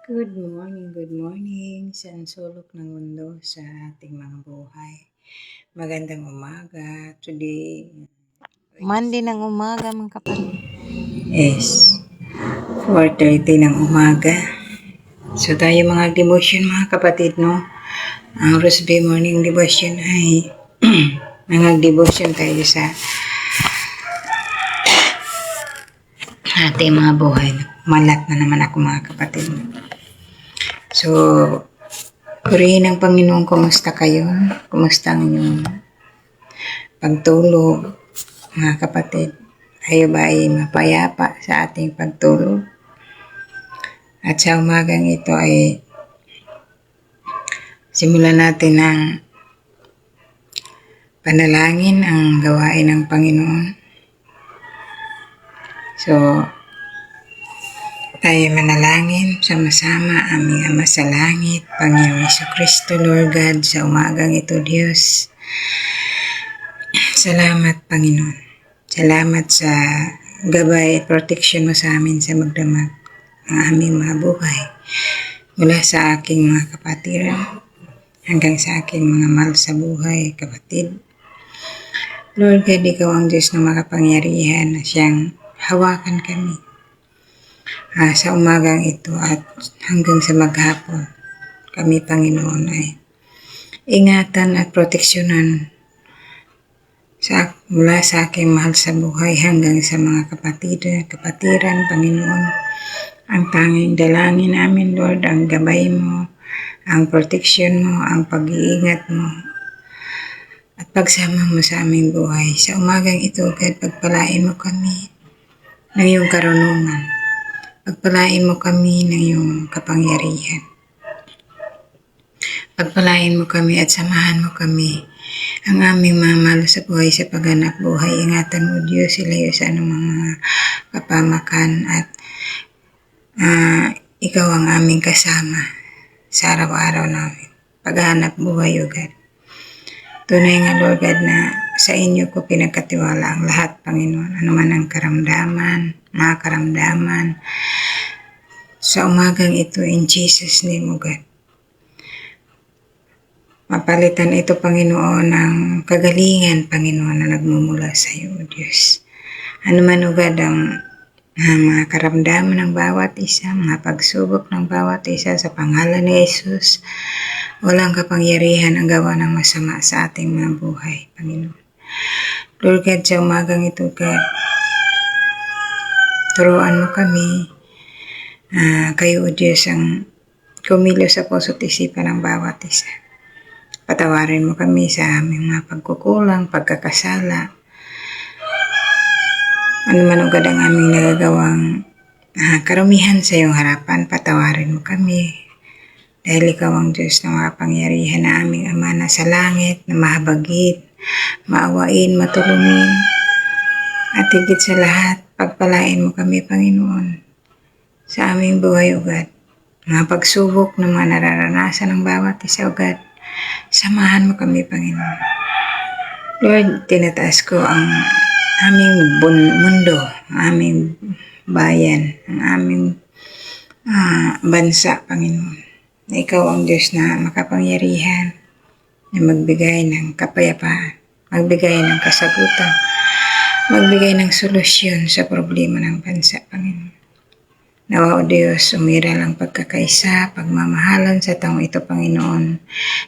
Good morning sa sulok ng mundo sa ating mga buhay. Magandang umaga. Today Monday ng umaga mga kapatid. is 4:30 ng umaga. So tayo mga devotion mga kapatid, no? Ang Rosby Morning Devotion ay mga devotion tayo sa ating mga buhay. Malat na naman ako mga kapatid. So, purihin ng Panginoon, kumusta kayo? Kumusta ang inyong pagtulog, mga kapatid? Kayo ba ay mapayapa sa ating pagtulog? At sa umagang ito ay simulan natin ng panalangin ang gawain ng Panginoon. So, tayo manalangin sama-sama aming Ama sa Langit, Panginoong Jesucristo, Lord God, sa umagang ito, Diyos. Salamat, Panginoon. Salamat sa gabay at protection mo sa amin sa magdamag ang aming mga buhay. Mula sa aking mga kapatiran hanggang sa aking mga mahal sa buhay, kapatid. Lord God, Ikaw ang Diyos na makapangyarihan na siyang hawakan kami sa umagang ito at hanggang sa maghapon. Kami, Panginoon, ay ingatan at proteksyonan mula sa aking mahal sa buhay hanggang sa mga kapatiran, Panginoon. Ang tanging dalangin namin, Lord, ang gabay mo, ang proteksyon mo, ang pag-iingat mo, at pagsama mo sa aming buhay. Sa umagang ito, God, pagpalain mo kami ng iyong karunungan. Pagpalain mo kami ng iyong kapangyarihan. Pagpalain mo kami at samahan mo kami ang aming mga mahal sa buhay sa paghanap buhay. Ingatan mo, Diyos, ilayo sa anumang mga kapamakan at Ikaw ang aming kasama sa araw-araw namin. Paghanap buhay, O God. Tunay nga, Lord God, na sa inyo ko pinagkatiwala ang lahat, Panginoon. Ano man ang mga karamdaman. Sa umagang ito, in Jesus' name, O God. Mapalitan ito, Panginoon, ng kagalingan, Panginoon, na nagmumula sa iyo, O Diyos. Ano man, O God, ang mga karamdaman ng bawat isa, mga pagsubok ng bawat isa sa pangalan ni Jesus, walang kapangyarihan ang gawa ng masama sa ating mga buhay, Panginoon. Lord God, sa umagang ito, God, turuan mo kami, kayo, O Diyos, ang kumilos sa puso't isipan ng bawat isa. Patawarin mo kami sa aming mga pagkukulang, pagkakasala. Ano man ugad ang aming nagagawang karumihan sa iyong harapan, patawarin mo kami. Dahil ikaw ang Diyos na makapangyarihan na aming Ama na sa langit, na mahabagit, maawain, matulungin. At higit sa lahat, pagpalain mo kami, Panginoon, sa aming buhay, O God. Mga pagsubok na mga nararanasan ng bawat isa, O God. Samahan mo kami, Panginoon. Lord, tinataas ko ang aming mundo, ang aming bayan, ang aming bansa, Panginoon. Na ikaw ang Diyos na makapangyarihan, na magbigay ng kapayapaan, magbigay ng kasagutan, magbigay ng solusyon sa problema ng bansa, Panginoon. Nawa, O Diyos, umiral ang pagkakaisa, pagmamahalan sa taong ito, Panginoon,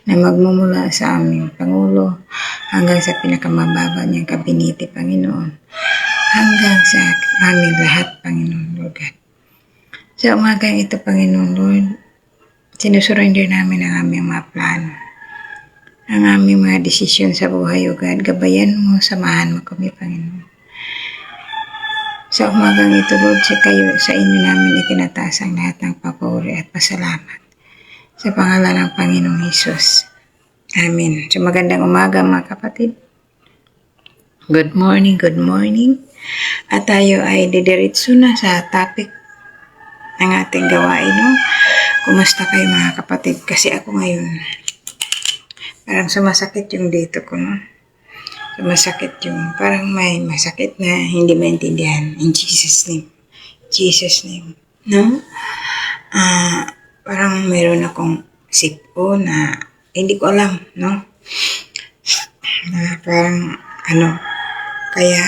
na magmumula sa aming Pangulo hanggang sa pinakamababa niyang kabinete, Panginoon, hanggang sa aming lahat, Panginoon, Lord God. Sa umagang ito, Panginoon, Lord, sinusurrender namin ang aming mga plano, ang aming mga desisyon sa buhay, O God. Gabayan mo, samahan mo kami, Panginoon. Sa umagang ito, Lord, sa inyo namin itinataas ang lahat ng papuri at pasalamat. Sa pangalan ng Panginoong Hesus. Amen. So magandang umaga mga kapatid. Good morning, good morning. At tayo ay didiretso na sa topic ng ating gawain. No? Kumusta kayo mga kapatid? Kasi ako ngayon, parang sumasakit yung dito ko. No? Masakit yung, parang may masakit na hindi maintindihan. In Jesus' name. Jesus' name. No? parang meron akong sipo na hindi ko alam, no? Na parang kaya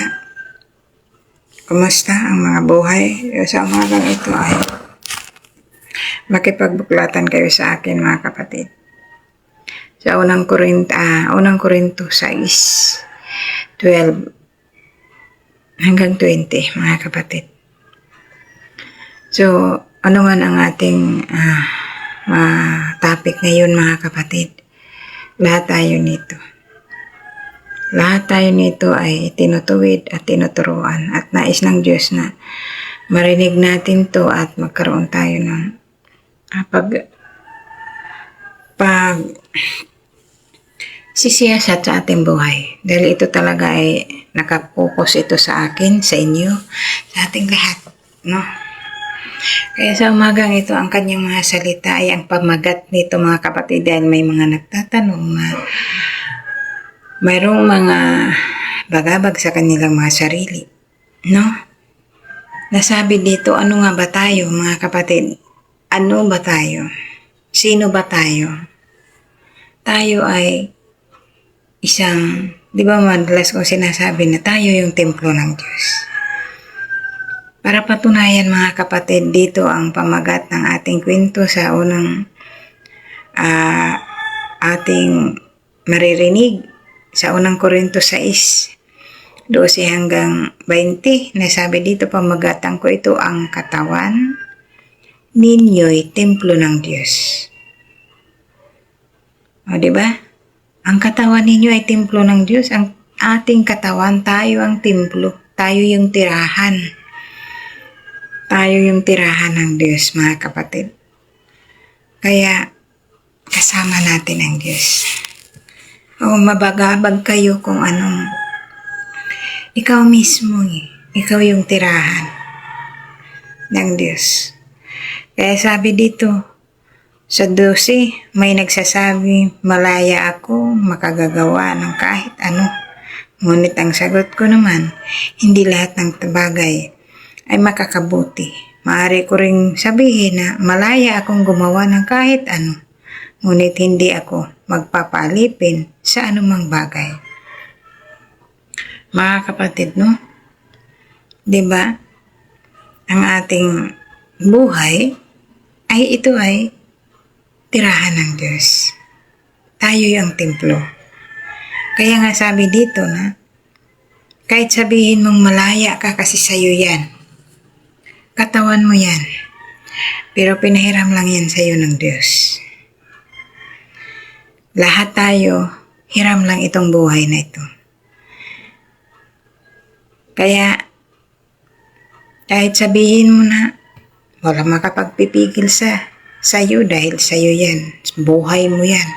kumusta ang mga buhay? Sa umagang ito ay makipagbuklatan kayo sa akin, mga kapatid. Sa unang Korinto 6:12 hanggang 20, mga kapatid. So, ano man ang ating topic ngayon, mga kapatid? Lahat tayo nito ay tinutuwid at tinuturuan at nais ng Diyos na marinig natin to at magkaroon tayo ng sisiyasat sa ating buhay. Dahil ito talaga ay nakapokus ito sa akin, sa inyo, sa ating lahat, no? Kaya sa umagang ito, ang kanyang mga salita ay ang pamagat nito, mga kapatid, dahil may mga nagtatanong na mayroong mga bagabag sa kanilang mga sarili, no? Nasabi dito, ano nga ba tayo, mga kapatid? Ano ba tayo? Sino ba tayo? Tayo ay isang, di ba madalas ko sinasabi na tayo yung templo ng Diyos. Para patunayan, mga kapatid, dito ang pamagat ng ating kwento sa unang ating maririnig sa unang Korinto 6:12 hanggang 20. Nasabi dito, pamagatan ko ito, ang katawan ninyo'y templo ng Diyos. O, di ba? Ang katawan ninyo ay templo ng Diyos. Ang ating katawan, tayo ang templo. Tayo yung tirahan. Tayo yung tirahan ng Diyos, mga kapatid. Kaya, kasama natin ang Diyos. O, mabagabag kayo kung anong ikaw mismo, ikaw yung tirahan ng Diyos. Kaya sabi dito, sa 12, may nagsasabi, malaya ako makagagawa ng kahit ano. Ngunit ang sagot ko naman, hindi lahat ng bagay ay makakabuti. Maaari ko ring sabihin na malaya akong gumawa ng kahit ano. Ngunit hindi ako magpapalipin sa anumang bagay. Mga kapatid, no? Diba? Ang ating buhay ito ay tirahan ng Diyos. Tayo yung templo. Kaya nga sabi dito na, kahit sabihin mong malaya ka kasi sa'yo yan, katawan mo yan, pero pinahiram lang yan sa'yo ng Diyos. Lahat tayo, hiram lang itong buhay na ito. Kaya, kahit sabihin mo na, wala makapagpipigil sa'yo dahil sa'yo yan. Buhay mo yan.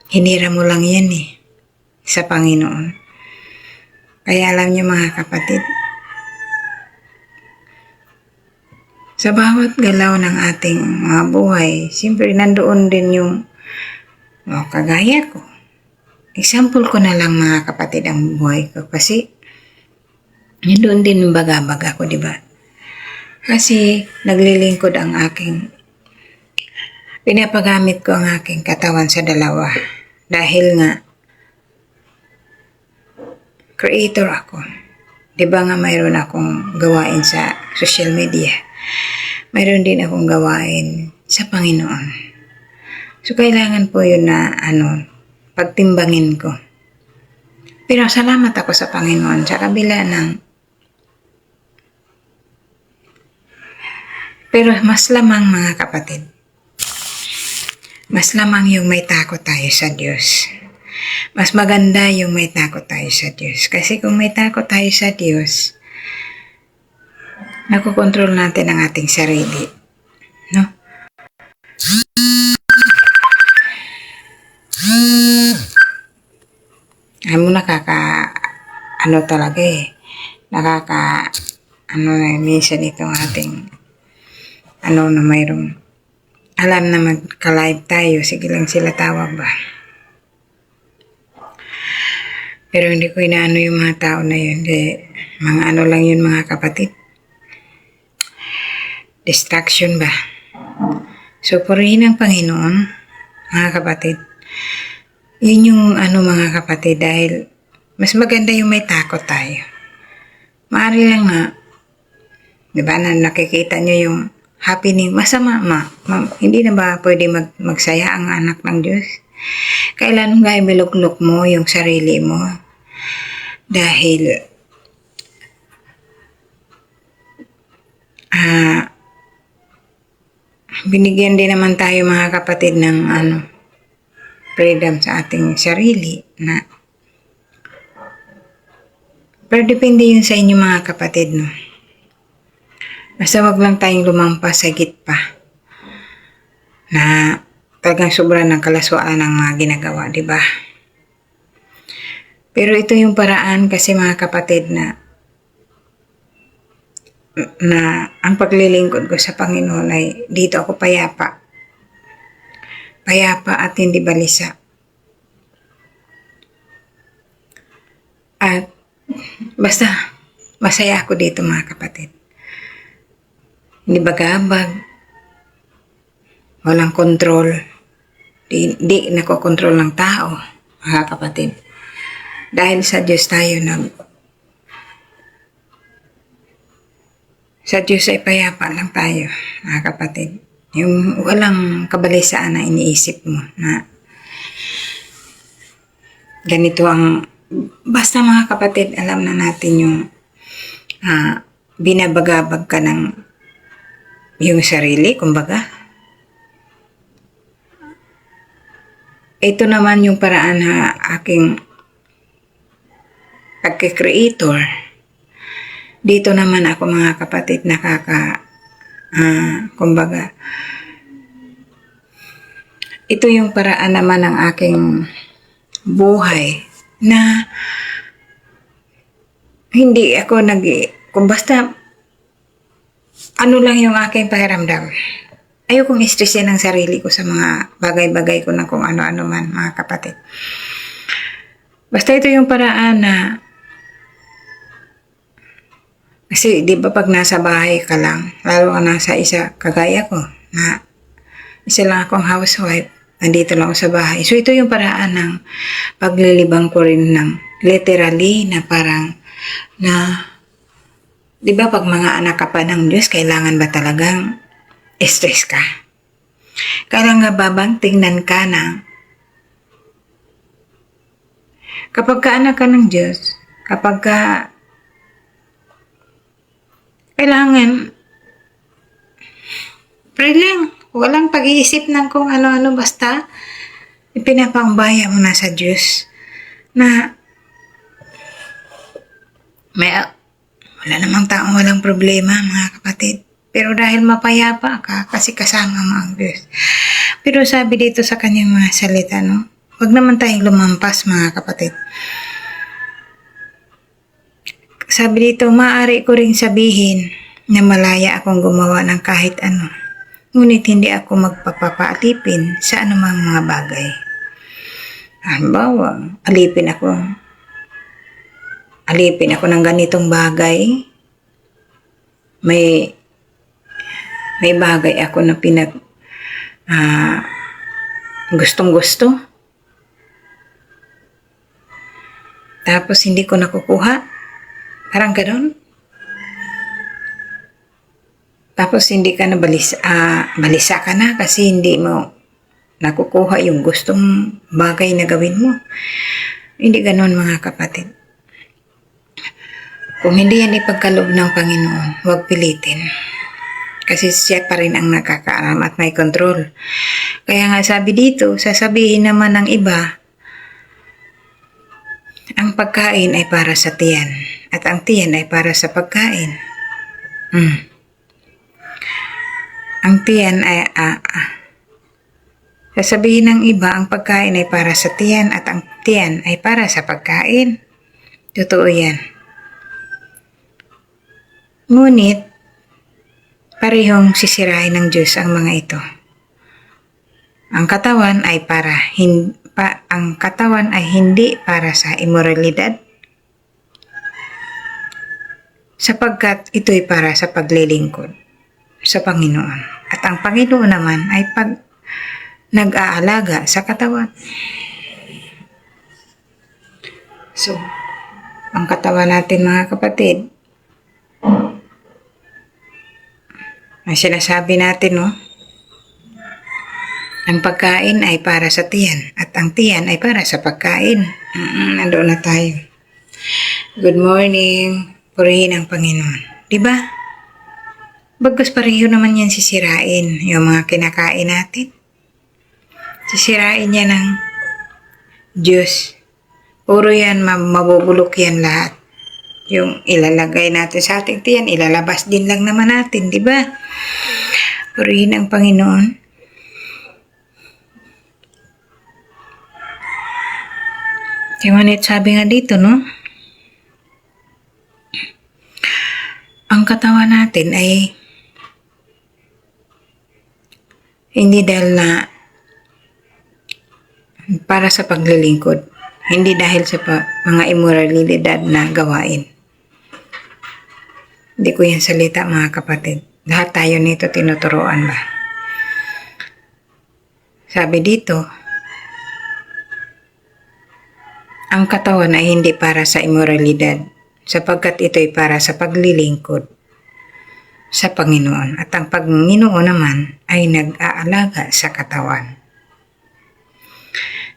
Hinira mo lang yan sa Panginoon. Kaya alam niyo, mga kapatid, sa bawat galaw ng ating mga buhay, siyempre nandoon din yung kagaya ko. Example ko na lang, mga kapatid, ang buhay ko. Kasi nandoon din yung bagabag ako, di ba? Kasi naglilingkod ang pinapagamit ko ang aking katawan sa dalawa. Dahil nga, creator ako. Di ba nga mayroon akong gawain sa social media? Mayroon din akong gawain sa Panginoon. So, kailangan po yun na, pagtimbangin ko. Pero salamat ako sa Panginoon sa kabila ng pero mas lamang, mga kapatid. Mas lamang yung may takot tayo sa Diyos. Mas maganda yung may takot tayo sa Diyos. Kasi kung may takot tayo sa Diyos, nakokontrol natin ang ating sarili. No? Alam mo, talaga minsan itong ating na mayroong alam na magka-live tayo, sige lang sila tawag ba. Pero hindi ko inaano yung mga tao na yun, mga lang yun, mga kapatid. distraction ba? So, purihin ang Panginoon, mga kapatid. Yun yung mga kapatid, dahil mas maganda yung may takot tayo. Maari lang nga, di ba, na nakikita nyo yung happening, masama, hindi na ba pwede magsaya ang anak ng Diyos? Kailan nga ibiluklok mo yung sarili mo? Dahil, binigyan din naman tayo mga kapatid ng freedom sa ating sarili na pero depende yun sa inyo mga kapatid, no? Basta wag lang tayong lumampas sa higit pa na talagang sobra ng kalaswaan ng mga ginagawa, di ba? Pero ito yung paraan kasi mga kapatid na ang paglilingkod ko sa Panginoon ay dito ako payapa at hindi balisa. At basta masaya ako dito mga kapatid. Hindi bagabag, walang kontrol, di nakokontrol ng tao mga kapatid. Dahil sa Diyos tayo sa Diyos ay payapa lang tayo mga kapatid. Yung walang kabalisaan na iniisip mo na ganito ang basta mga kapatid, alam na natin yung binabagabag ka ng yung sarili, kumbaga. Ito naman yung paraan na aking pagka-creator. Dito naman ako mga kapatid kumbaga, ito yung paraan naman ng aking buhay na hindi ako kung basta ano lang yung aking pakiramdam. Ayokong stressin ang sarili ko sa mga bagay-bagay ko na kung ano-ano man mga kapatid. Basta ito yung paraan na kasi di ba pag nasa bahay ka lang, lalo ka nasa isa kagaya ko na isa lang akong housewife, nandito lang ako sa bahay. So ito yung paraan ng paglilibang ko rin ng literally na parang na di ba pag mga anak ka pa ng Diyos, kailangan ba talagang stress ka? Kailangan ba bang tingnan ka na kapag ka anak ka ng Diyos, kapag ka kailangan pray lang, walang pag-iisip ng kung ano-ano, basta ipinapambaya mo na sa Diyos na wala namang taong walang problema mga kapatid. Pero dahil mapayapa ka, kasi kasama mo ang Diyos. Pero sabi dito sa kanyang mga salita, no? Huwag naman tayong lumampas mga kapatid. Sabi dito, maaari ko ring sabihin na malaya akong gumawa ng kahit ano. Ngunit hindi ako magpapapaalipin sa anumang mga bagay. Halimbawa, alipin ako ng ganitong bagay. May bagay ako na gustong-gusto. Tapos hindi ko nakukuha. Parang gano'n. Tapos hindi ka na balisa ka na kasi hindi mo nakukuha yung gustong bagay na gawin mo. Hindi gano'n mga kapatid. Kung hindi yan ipagkaloob ng Panginoon, huwag pilitin. Kasi siya pa rin ang nakakaalam at may control. Kaya nga sabi dito, sasabihin naman ng iba, ang pagkain ay para sa tiyan at ang tiyan ay para sa pagkain. Ang tiyan ay sasabihin ng iba, ang pagkain ay para sa tiyan at ang tiyan ay para sa pagkain. Totoo yan. Ngunit, parehong sisirain ng Diyos ang mga ito. Ang katawan ay hindi para sa immoralidad, sapagkat ito'y para sa paglilingkod sa Panginoon. At ang Panginoon naman ay nag-aalaga sa katawan. So, ang katawan natin mga kapatid, ay sinasabi natin, no? Ang pagkain ay para sa tiyan at ang tiyan ay para sa pagkain. Nandoon na tayo. Good morning. Purihin ang Panginoon. Diba? Bagkus pareho naman yan sisirain yung mga kinakain natin. Sisirain yan ng Diyos. Puro yan, mabubulok yan lahat. Yung ilalagay natin sa ating tiyan, ilalabas din lang naman natin, diba? Purihin ang Panginoon. Ngunit sabi nga dito, no? Ang katawan natin ay hindi dahil na para sa paglilingkod. Hindi dahil sa mga immoralidad na gawain. Hindi ko yan salita mga kapatid. Lahat tayo nito tinuturoan ba? Sabi dito, ang katawan ay hindi para sa immoralidad, sapagkat ito ay para sa paglilingkod sa Panginoon. At ang Panginoon naman ay nag-aalaga sa katawan.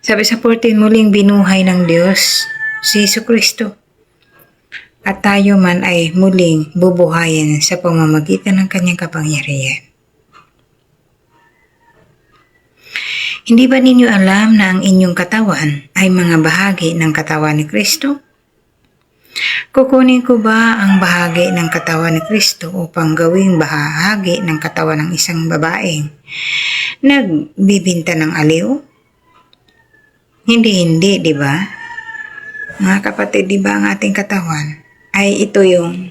Sabi sa 14, muling binuhay ng Diyos si Jesucristo. At tayo man ay muling bubuhayin sa pamamagitan ng kanyang kapangyarihan. Hindi ba ninyo alam na ang inyong katawan ay mga bahagi ng katawan ni Kristo? Kukunin ko ba ang bahagi ng katawan ni Kristo upang gawing bahagi ng katawan ng isang babaeng nagbibinta ng aliw? Hindi, di ba? Mga kapatid, di ba ang ating katawan ay ito yung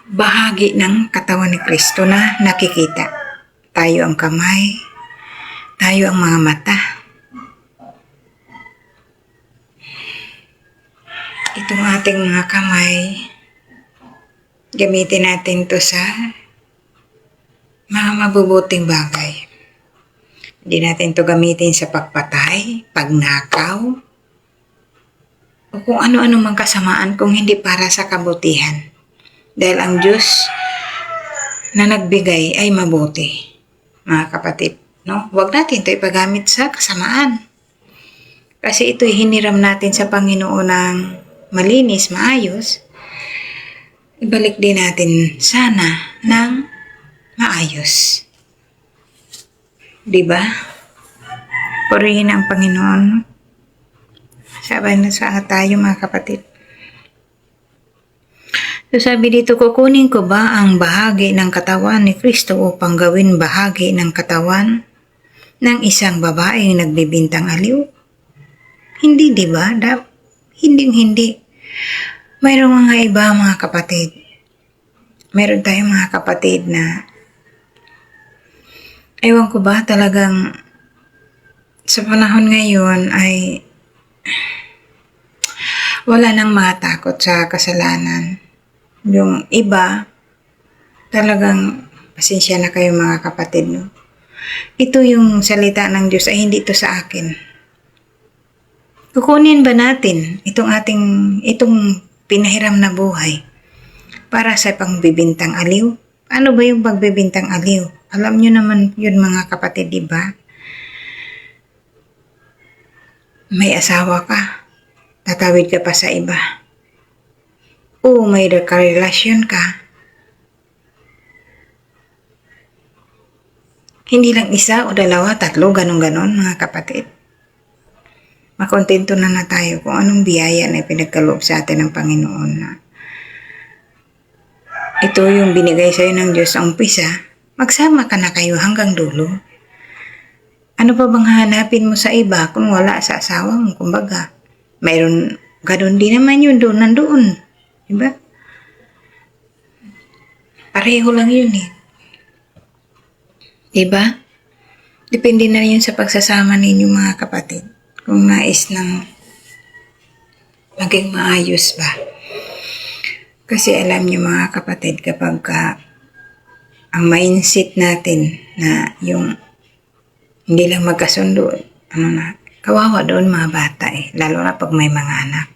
bahagi ng katawan ni Kristo na nakikita. Tayo ang kamay, tayo ang mga mata. Itong ating mga kamay, gamitin natin to sa mga mabubuting bagay. Hindi natin to gamitin sa pagpatay, pagnakaw, o kung ano-ano mang kasamaan kung hindi para sa kabutihan. Dahil ang Diyos na nagbigay ay mabuti, mga kapatid. No? Huwag natin ito ipagamit sa kasamaan. Kasi ito'y hiniram natin sa Panginoon ng malinis, maayos. Ibalik din natin sana ng maayos. Diba? Purihin ang Panginoon. Sabay na sa tayo mga kapatid. So sabi dito, kukunin ko ba ang bahagi ng katawan ni Kristo upang gawin bahagi ng katawan ng isang babaeng nagbibintang aliw? Hindi, di ba? Hindi. Mayroong mga iba mga kapatid. Mayroon tayong mga kapatid na ewan ko ba talagang sa panahon ngayon ay wala nang matakot sa kasalanan. Yung iba, talagang pasensya na kayo mga kapatid. No? Ito yung salita ng Diyos ay hindi ito sa akin. Kukunin ba natin itong pinahiram na buhay para sa pangbibintang aliw? Ano ba yung pagbibintang aliw? Alam nyo naman yun mga kapatid, di ba? May asawa ka, tatawid ka pa sa iba. O may karelasyon ka. Hindi lang isa o dalawa, tatlo, ganon-ganon mga kapatid. Makontento na tayo kung anong biyaya na pinagkaloob sa atin ng Panginoon na ito yung binigay sa'yo ng Diyos sa umpisa, magsama ka na kayo hanggang dulo. Ano pa bang hanapin mo sa iba kung wala sa asawa mo? Kumbaga, mayroon, ganoon din naman yun doon, nandoon. Diba? Pareho lang yun eh. Diba? Depende na yun sa pagsasama ninyo mga kapatid. Kung nais ng maging maayos ba. Kasi alam niyo mga kapatid, kapag ang mindset natin na yung hindi lang magkasundo, kawawa doon mga bata lalo na pag may mga anak.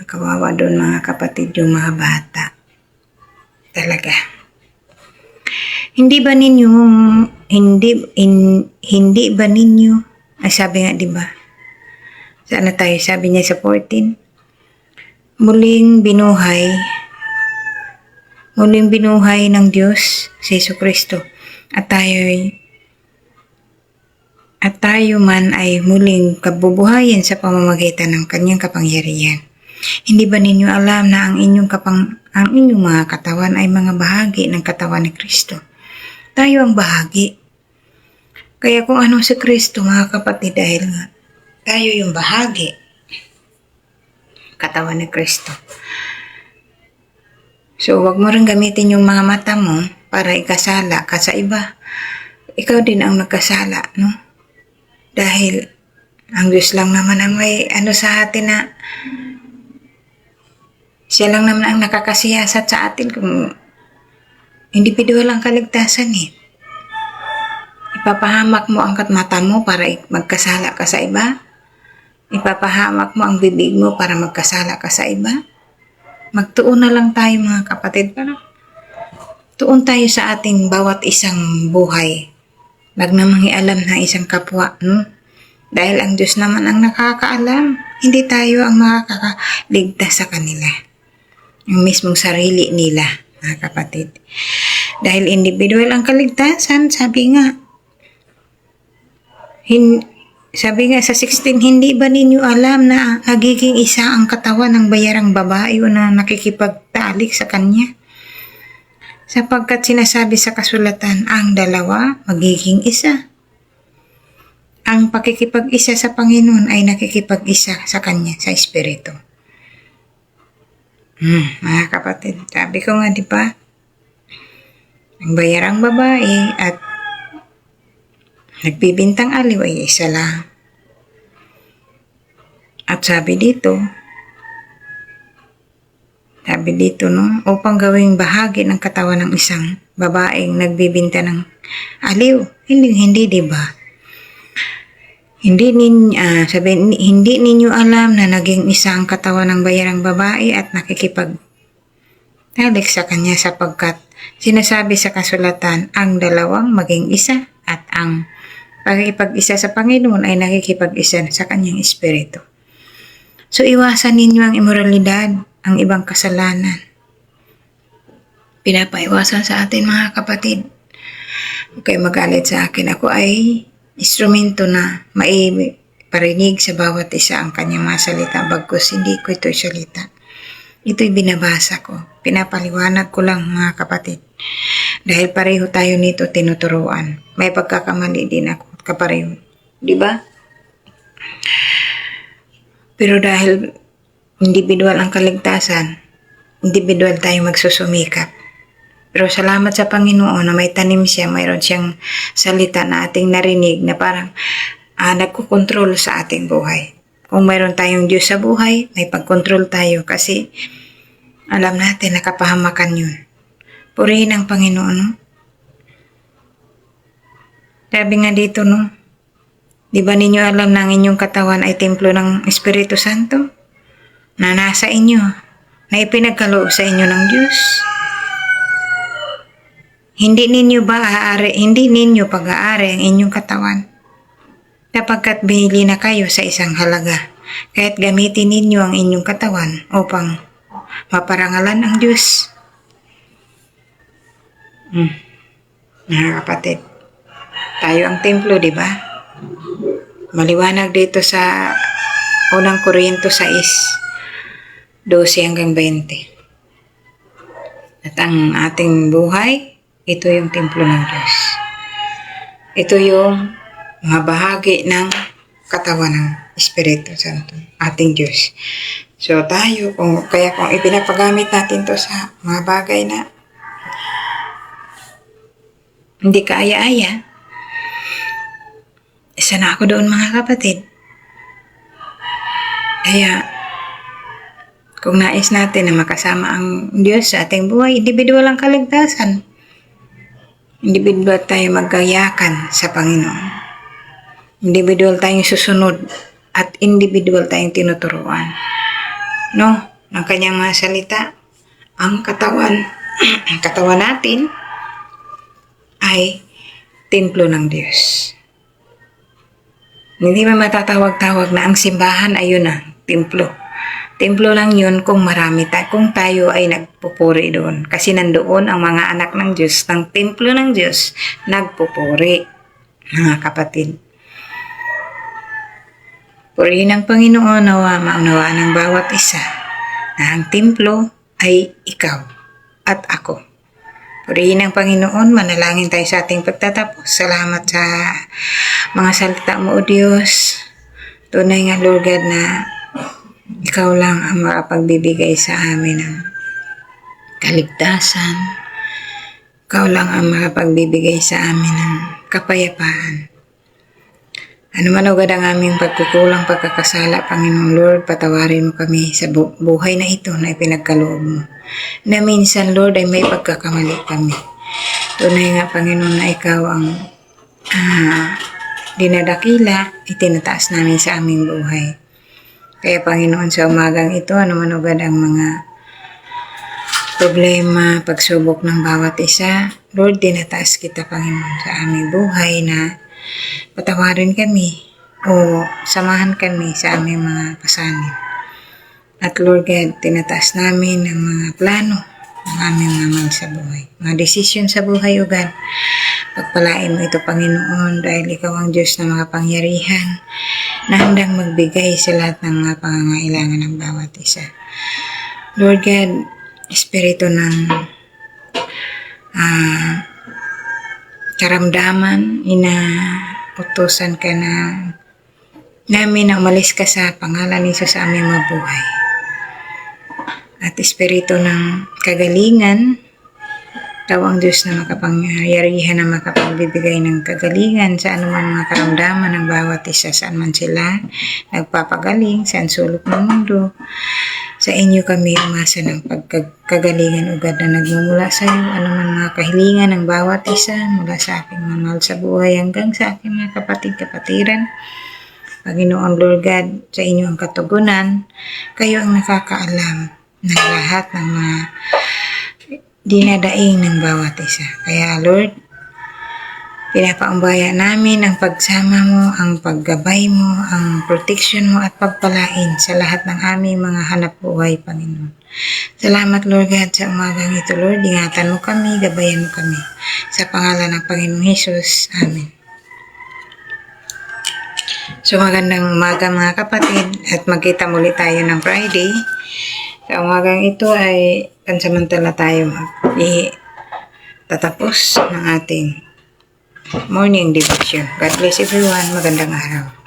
Kawawa doon mga kapatid yung mga bata. Talaga. Hindi ba ninyo, hindi ba ninyo, ay sabi nga diba, saan na tayo, sabi niya sa 14, muling binuhay ng Diyos si Jesucristo at tayo man ay muling kabubuhayin sa pamamagitan ng kanyang kapangyarihan. Hindi ba ninyo alam na ang inyong mga katawan ay mga bahagi ng katawan ni Kristo? Tayo ang bahagi. Kaya kung ano si Kristo mga kapatid, dahil nga tayo yung bahagi katawan ni Kristo. So, wag mo rin gamitin yung mga mata mo para ikasala ka sa iba. Ikaw din ang nagkasala, no? Dahil ang Diyos lang naman ang may sa atin na siya lang naman ang nakakasiyasat sa atin kung individual ang kaligtasan Ipapahamak mo ang mata mo para magkasala ka sa iba. Ipapahamak mo ang bibig mo para magkasala ka sa iba. Magtuon na lang tayo mga kapatid para tuon tayo sa ating bawat isang buhay. Wag na mangialam ng isang kapwa, no? Dahil ang Diyos naman ang nakakaalam. Hindi tayo ang makakaligtas sa kanila. Yung mismong sarili nila, mga kapatid. Dahil individual ang kaligtasan, sabi nga sa 16, hindi ba ninyo alam na nagiging isa ang katawan ng bayarang babae o na nakikipagtalik sa kanya? Sapagkat sinasabi sa kasulatan, ang dalawa magiging isa. Ang pakikipag-isa sa Panginoon ay nakikipag-isa sa kanya, sa Espiritu. Mga kapatid, sabi ko nga, di ba? Ang bayarang babae at nagbibintang aliw ay isa lang. At sabi dito, no, upang gawing bahagi ng katawan ng isang babaeng nagbibinta ng aliw. Hindi, di ba? Hindi ninyo alam na naging isa ang katawan ng bayarang babae at nakikipagtalik sa kanya sapagkat sinasabi sa kasulatan, ang dalawang maging isa at ang pakikipag-isa sa Panginoon ay nakikipag-isa sa kanyang espiritu. So, iwasan ninyo ang immoralidad, ang ibang kasalanan. Pinapaiwasan sa atin mga kapatid. Huwag kayo magalit sa akin. Ako ay instrumento na maiparinig sa bawat isa ang kanyang mga salita. Bagkus hindi ko ito'y salita. Ito'y binabasa ko. Pinapaliwanag ko lang mga kapatid. Dahil pareho tayo nito tinuturuan. May pagkakamali din ako. Kapareho. Diba? Pero dahil individual ang kaligtasan, individual tayo magsusumikap. Pero salamat sa Panginoon na may tanim siya, mayroon siyang salita na ating narinig na parang nagkukontrol sa ating buhay. Kung mayroon tayong Diyos sa buhay, may pagkontrol tayo kasi alam natin nakapahamakan yun. Purihin ang Panginoon, no? Sabi nga dito, no? Di ba ninyo alam na ang inyong katawan ay templo ng Espiritu Santo? Na nasa inyo, na ipinagkaloob sa inyo ng Diyos. Hindi ninyo pag-aari ang inyong katawan. Sapagkat binili na kayo sa isang halaga. Kaya't gamitin ninyo ang inyong katawan upang maparangalan ang Diyos. Mga kapatid, tayo ang templo, di ba? Maliwanag dito sa unang Korinto 6:12 hanggang 20. At ang ating buhay, ito yung templo ng Diyos. Ito yung mga bahagi ng katawan ng Espiritu Santo, ating Diyos. So tayo, kung ipinapagamit natin to sa mga bagay na hindi kaaya-aya, isa na ako doon mga kapatid. Kaya, kung nais natin na makasama ang Diyos sa ating buhay, individual ang kaligtasan. Individual tayo magkayakan sa Panginoon. Individual tayong susunod at individual tayong tinuturuan. No? Ng kanyang mga salita, ang katawan, ang katawan natin ay templo ng Diyos. Hindi man matatawag-tawag na ang simbahan ay yun na, templo. Templo lang yun kung marami tayo, kung tayo ay nagpupuri doon. Kasi nandoon ang mga anak ng Diyos, ng templo ng Diyos, nagpupuri, mga kapatid. Purihin ng Panginoon, nawa maunawaan ng bawat isa na ang templo ay ikaw at ako. Purihin ng Panginoon, manalangin tayo sa ating pagtatapos. Salamat sa mga salita mo, O Diyos. Tunay nga, Lord God, na ikaw lang ang makapagbibigay sa amin ng kaligtasan. Ikaw lang ang makapagbibigay sa amin ng kapayapaan. Ano man agad ang aming pagkukulang, pagkakasala, Panginoong Lord, patawarin mo kami sa buhay na ito na ipinagkaloob mo. Na minsan, Lord, ay may pagkakamali kami. Tunay nga, Panginoon, na ikaw ang dinadakila, itinataas namin sa aming buhay. Kaya, Panginoon, sa umagang ito, ano man agad ang mga problema, pagsubok ng bawat isa, Lord, dinataas kita, Panginoon, sa aming buhay na patawarin kami o samahan kami sa aming mga pasanin. At Lord God, tinataas namin ang mga plano ng aming mga sa buhay. Mga desisyon sa buhay, O God. Pagpalain mo ito, Panginoon, dahil ikaw ang Diyos na makapangyarihan na handang magbigay sa lahat ng mga pangangailangan ng bawat isa. Lord God, espiritu ng karamdaman, utusan ka na namin na umalis ka sa pangalan ni Jesus sa aming mabuhay. At espiritu ng kagalingan, ikaw ang Diyos na makapangyarihan na makapagbibigay ng kagalingan sa anumang mga karamdaman ng bawat isa, saan man sila nagpapagaling, saan sulok ng mundo. Sa inyo kami umasa ng pagkagalingan, ugad na nagmumula sa iyo, anuman mga kahilingan ng bawat isa, mula sa aking mga mahal sa buhay hanggang sa aking mga kapatid-kapatiran. Panginoon Lord God, sa inyo ang katugunan, kayo ang nakakaalam ng lahat ng mga dinadaing ng bawat isa. Kaya Lord, pinapaumbaya namin ang pagsama mo, ang paggabay mo, ang protection mo at pagpalain sa lahat ng aming mga hanap buhay, Panginoon. Salamat Lord God sa umagang ito, Lord. Ingatan mo kami, gabayan mo kami. Sa pangalan ng Panginoong Hesus. Amen. So magandang umaga mga kapatid at magkita muli tayo ng Friday. Sa umagang ito ay pansamantala tayo tatapos ng ating morning devotion. God bless everyone. Magandang araw.